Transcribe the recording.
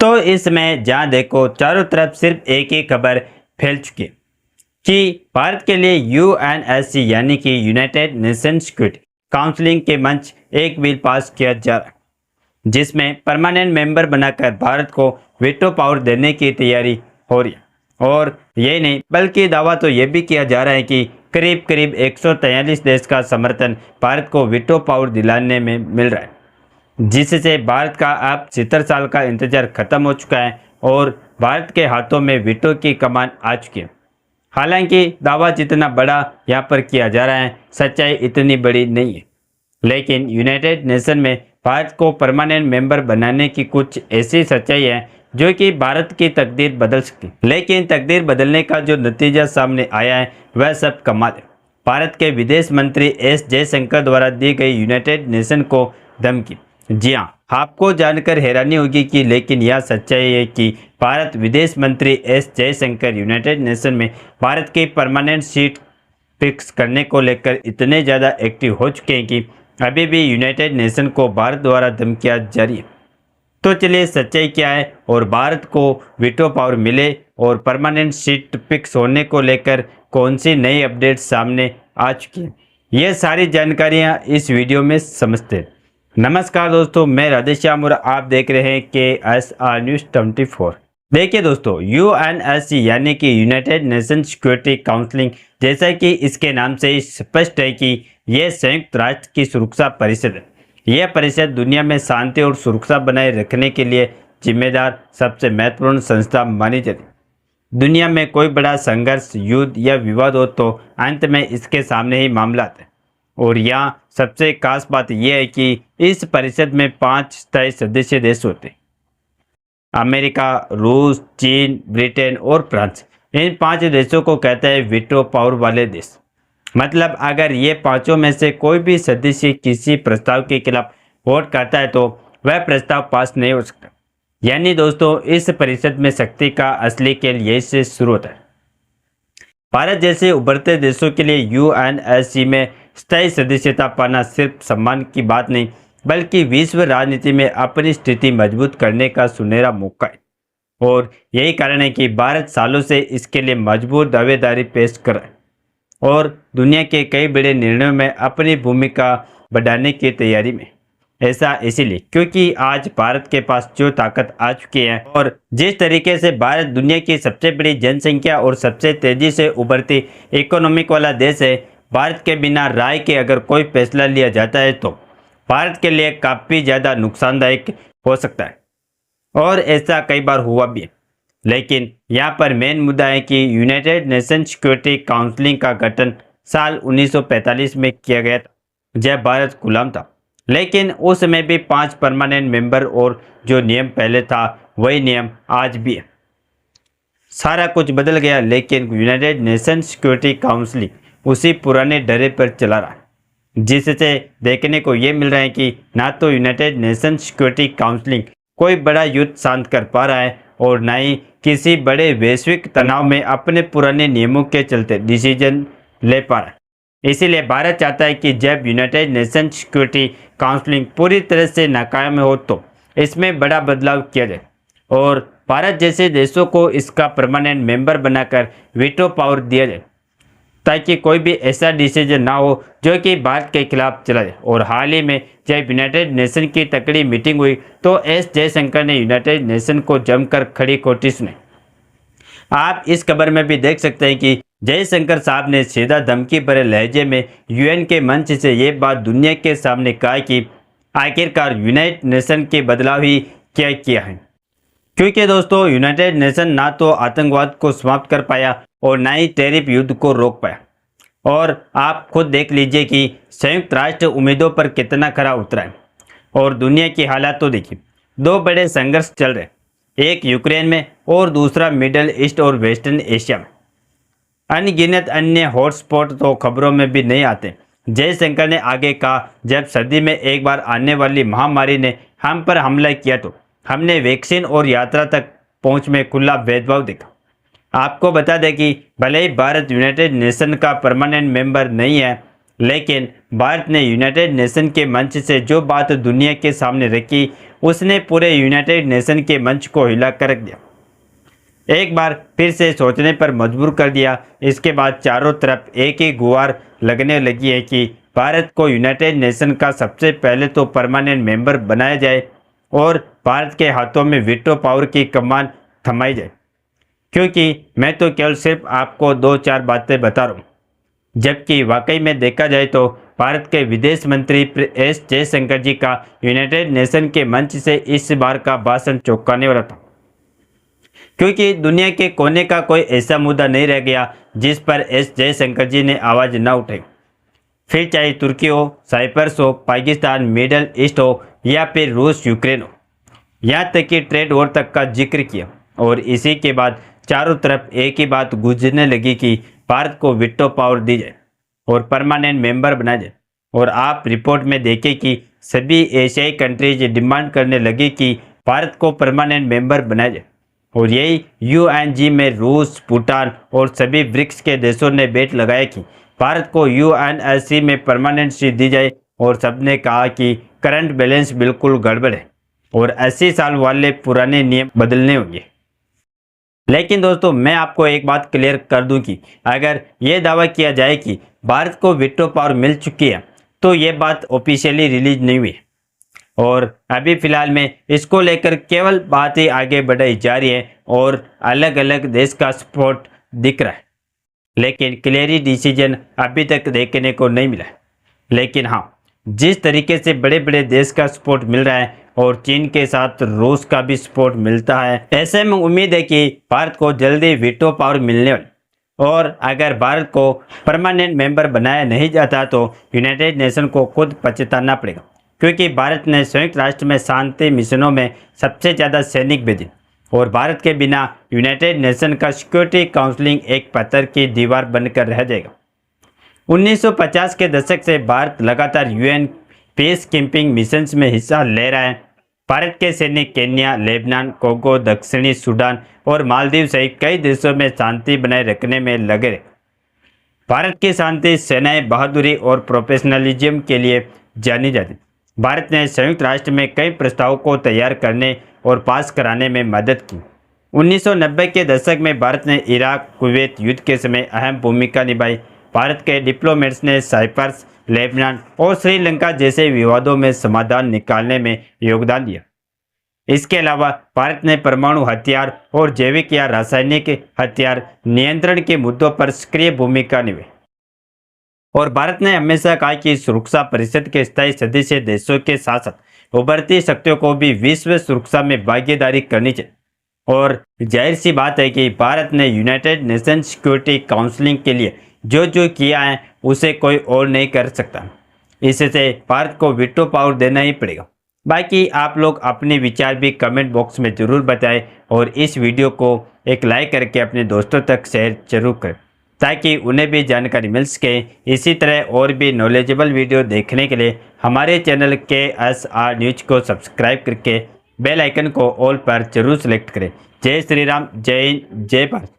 तो इसमें जहां देखो चारों तरफ सिर्फ एक ही खबर फैल चुकी है कि भारत के लिए यूएनएससी यानी कि यूनाइटेड नेशन सिक्योरिटी काउंसिलिंग के मंच एक बिल पास किया जा रहा है, जिसमें परमानेंट मेंबर बनाकर भारत को वीटो पावर देने की तैयारी हो रही है। और यही नहीं बल्कि दावा तो यह भी किया जा रहा है कि करीब करीब 143 देश का समर्थन भारत को वीटो पावर दिलाने में मिल रहा है, जिससे भारत का अब 70 साल का इंतजार खत्म हो चुका है और भारत के हाथों में वीटो की कमान आ चुकी है। हालांकि दावा जितना बड़ा यहाँ पर किया जा रहा है, सच्चाई इतनी बड़ी नहीं है, लेकिन यूनाइटेड नेशन में भारत को परमानेंट मेंबर बनाने की कुछ ऐसी सच्चाई है जो कि भारत की तकदीर बदल सकती है। लेकिन तकदीर बदलने का जो नतीजा सामने आया है वह सब कमाल है। भारत के विदेश मंत्री एस जयशंकर द्वारा दी गई यूनाइटेड नेशन को धमकी। जी हाँ, आपको जानकर हैरानी होगी कि लेकिन यह सच्चाई है कि भारत विदेश मंत्री एस जयशंकर यूनाइटेड नेशन में भारत की परमानेंट सीट फिक्स करने को लेकर इतने ज़्यादा एक्टिव हो चुके हैं कि अभी भी यूनाइटेड नेशन को भारत द्वारा धमकियाँ जारी है। तो चलिए सच्चाई क्या है और भारत को वीटो पावर मिले और परमानेंट सीट फिक्स होने को लेकर कौन सी नई अपडेट सामने आ चुकी है, ये सारी जानकारियाँ इस वीडियो में समझते हैं। नमस्कार दोस्तों, मैं राधेश्याम और आप देख रहे हैं KSR न्यूज़ 24। देखिए दोस्तों, यूएनएससी यानी कि यूनाइटेड नेशन सिक्योरिटी काउंसिलिंग, जैसा कि इसके नाम से ही स्पष्ट है कि यह संयुक्त राष्ट्र की सुरक्षा परिषद है। यह परिषद दुनिया में शांति और सुरक्षा बनाए रखने के लिए जिम्मेदार सबसे महत्वपूर्ण संस्था मानी जाती है। दुनिया में कोई बड़ा संघर्ष, युद्ध या विवाद हो तो अंत में इसके सामने ही मामला आता है। और यहाँ सबसे खास बात यह है कि इस परिषद में 5 स्थायी सदस्य देश होते हैं: अमेरिका, रूस, चीन, ब्रिटेन और फ्रांस। इन 5 देशों को कहता है वीटो पावर वाले देश। मतलब अगर ये पांचों में से कोई भी सदस्य किसी प्रस्ताव के खिलाफ वोट करता है तो वह प्रस्ताव पास नहीं हो सकता। यानी दोस्तों, इस परिषद में शक्ति का असली खेल यही से शुरू होता है। भारत जैसे उभरते देशों के लिए यूएनएससी में स्थायी सदस्यता पाना सिर्फ सम्मान की बात नहीं, बल्कि विश्व राजनीति में अपनी स्थिति मजबूत करने का सुनहरा मौका है। और यही कारण है कि भारत सालों से इसके लिए मजबूत दावेदारी पेश कर रहा है और दुनिया के कई बड़े निर्णयों में अपनी भूमिका बढ़ाने की तैयारी में। ऐसा इसीलिए क्योंकि आज भारत के पास जो ताकत आ चुकी है और जिस तरीके से भारत दुनिया की सबसे बड़ी जनसंख्या और सबसे तेजी से उभरती इकोनॉमिक वाला देश है, भारत के बिना राय के अगर कोई फैसला लिया जाता है तो भारत के लिए काफ़ी ज़्यादा नुकसानदायक हो सकता है। और ऐसा कई बार हुआ भी है। लेकिन यहाँ पर मेन मुद्दा है कि यूनाइटेड नेशन सिक्योरिटी काउंसिलिंग का गठन साल 1945 में किया गया था, जब भारत गुलाम था। लेकिन उस समय भी 5 परमानेंट मेंबर और जो नियम पहले था वही नियम आज भी है। सारा कुछ बदल गया, लेकिन यूनाइटेड नेशन सिक्योरिटी काउंसिलिंग उसी पुराने डरे पर चला रहा है, जिससे देखने को ये मिल रहा है कि ना तो यूनाइटेड नेशन सिक्योरिटी काउंसिलिंग कोई बड़ा युद्ध शांत कर पा रहा है और ना ही किसी बड़े वैश्विक तनाव में अपने पुराने नियमों के चलते डिसीजन ले पा रहा है। इसीलिए भारत चाहता है कि जब यूनाइटेड नेशन सिक्योरिटी काउंसिलिंग पूरी तरह से नाकाम हो तो इसमें बड़ा बदलाव किया जाए और भारत जैसे देशों को इसका परमानेंट मेंबर बनाकर वीटो पावर दिया जाए, ताकि कोई भी ऐसा डिसीजन ना हो जो कि भारत के खिलाफ चला जाए। और हाल ही में जब यूनाइटेड नेशन की तकड़ी मीटिंग हुई तो एस जयशंकर ने यूनाइटेड नेशन को जमकर खड़ी खोटी सुनाई। आप इस खबर में भी देख सकते हैं कि जयशंकर साहब ने सीधा धमकी भरे लहजे में यूएन के मंच से ये बात दुनिया के सामने कहा कि आखिरकार यूनाइटेड नेशन के बदलाव ही क्या किया है। क्योंकि दोस्तों, यूनाइटेड नेशन ना तो आतंकवाद को समाप्त कर पाया और ना ही टैरिफ युद्ध को रोक पाया। और आप खुद देख लीजिए कि संयुक्त राष्ट्र उम्मीदों पर कितना खरा उतरा है। और दुनिया की हालात तो देखिए, 2 बड़े संघर्ष चल रहे, एक यूक्रेन में और दूसरा मिडल ईस्ट और वेस्टर्न एशिया में। अनगिनत अन्य हॉटस्पॉट तो खबरों में भी नहीं आते। जयशंकर ने आगे कहा, जब सदी में एक बार आने वाली महामारी ने हम पर हमला किया तो हमने वैक्सीन और यात्रा तक पहुंच में खुला भेदभाव देखा। आपको बता दें कि भले ही भारत यूनाइटेड नेशन का परमानेंट मेंबर नहीं है, लेकिन भारत ने यूनाइटेड नेशन के मंच से जो बात दुनिया के सामने रखी उसने पूरे यूनाइटेड नेशन के मंच को हिला कर रख दिया, एक बार फिर से सोचने पर मजबूर कर दिया। इसके बाद चारों तरफ एक ही गुहार लगने लगी है कि भारत को यूनाइटेड नेशन का सबसे पहले तो परमानेंट मेंबर बनाया जाए और भारत के हाथों में वीटो पावर की कमान थमाई जाए। क्योंकि मैं तो केवल सिर्फ आपको 2-4 बातें बता रहा हूँ, जबकि वाकई में देखा जाए तो भारत के विदेश मंत्री एस जयशंकर जी का यूनाइटेड नेशन के मंच से इस बार का भाषण चौंकाने वाला था। क्योंकि दुनिया के कोने का कोई ऐसा मुद्दा नहीं रह गया जिस पर एस जयशंकर जी ने आवाज़ न उठाई, फिर चाहे तुर्की हो, साइप्रस हो, पाकिस्तान, मिडल ईस्ट हो या फिर रूस यूक्रेन हो, यहाँ तक कि ट्रेड वॉर तक का जिक्र किया। और इसी के बाद चारों तरफ एक ही बात गूंजने लगी कि भारत को वीटो पावर दी जाए और परमानेंट मेंबर बनाया जाए। और आप रिपोर्ट में देखें कि सभी एशियाई कंट्रीज डिमांड करने लगी कि भारत को परमानेंट मेंबर बनाया जाए। और यही यूएनजी में रूस, भूटान और सभी ब्रिक्स के देशों ने बेट लगाया कि भारत को यूएनएससी में परमानेंट सीट दी जाए। और सबने कहा कि करंट बैलेंस बिल्कुल गड़बड़ है और 80 साल वाले पुराने नियम बदलने होंगे। लेकिन दोस्तों, मैं आपको एक बात क्लियर कर दूं कि अगर ये दावा किया जाए कि भारत को वीटो पावर मिल चुकी है तो ये बात ऑफिशियली रिलीज नहीं हुई और अभी फिलहाल में इसको लेकर केवल बात ही आगे बढ़ाई जा रही है और अलग अलग देश का सपोर्ट दिख रहा है, लेकिन क्लियर डिसीजन अभी तक देखने को नहीं मिला है। लेकिन हाँ, जिस तरीके से बड़े बड़े देश का सपोर्ट मिल रहा है और चीन के साथ रूस का भी सपोर्ट मिलता है, ऐसे में उम्मीद है कि भारत को जल्दी वीटो पावर मिलने वाली। और अगर भारत को परमानेंट मेंबर बनाया नहीं जाता तो यूनाइटेड नेशन को खुद पछताना पड़ेगा, क्योंकि भारत ने संयुक्त राष्ट्र में शांति मिशनों में सबसे ज़्यादा सैनिक भेजे और भारत के बिना यूनाइटेड नेशन का सिक्योरिटी काउंसिलिंग एक पत्थर की दीवार बनकर रह जाएगा। 1950 के दशक से भारत लगातार यूएन पीस कीपिंग मिशंस में हिस्सा ले रहा है। भारत के सैनिक केन्या, लेबनान, कोंगो, दक्षिणी सूडान और मालदीव सहित कई देशों में शांति बनाए रखने में लगे रहे। भारत की शांति सेनाएं बहादुरी और प्रोफेशनलिज्म के लिए जानी जाती। भारत ने संयुक्त राष्ट्र में कई प्रस्तावों को तैयार करने और पास कराने में मदद की। 1990 के दशक में भारत ने इराक कुवैत युद्ध के समय अहम भूमिका निभाई। भारत के डिप्लोमेट्स ने साइप्रस, लेबनान और श्रीलंका जैसे विवादों में समाधान निकालने में योगदान दिया। इसके अलावा भारत ने परमाणु हथियार और जैविक या रासायनिक हथियार नियंत्रण के मुद्दों पर सक्रिय भूमिका निभाई। और भारत ने हमेशा कहा कि सुरक्षा परिषद के स्थायी सदस्य देशों के साथ साथ उभरती शक्तियों को भी विश्व सुरक्षा में भागीदारी करनी चाहिए। और जाहिर सी बात है कि भारत ने यूनाइटेड नेशन सिक्योरिटी काउंसिलिंग के लिए जो जो किया है उसे कोई और नहीं कर सकता। इससे भारत को वीटो पावर देना ही पड़ेगा। बाकी आप लोग अपने विचार भी कमेंट बॉक्स में ज़रूर बताएं और इस वीडियो को एक लाइक करके अपने दोस्तों तक शेयर जरूर करें ताकि उन्हें भी जानकारी मिल सके। इसी तरह और भी नॉलेजेबल वीडियो देखने के लिए हमारे चैनल KSR न्यूज को सब्सक्राइब करके बेल आइकन को ऑल पर जरूर सेलेक्ट करें। जय श्री राम, जय हिंद, जय भारत।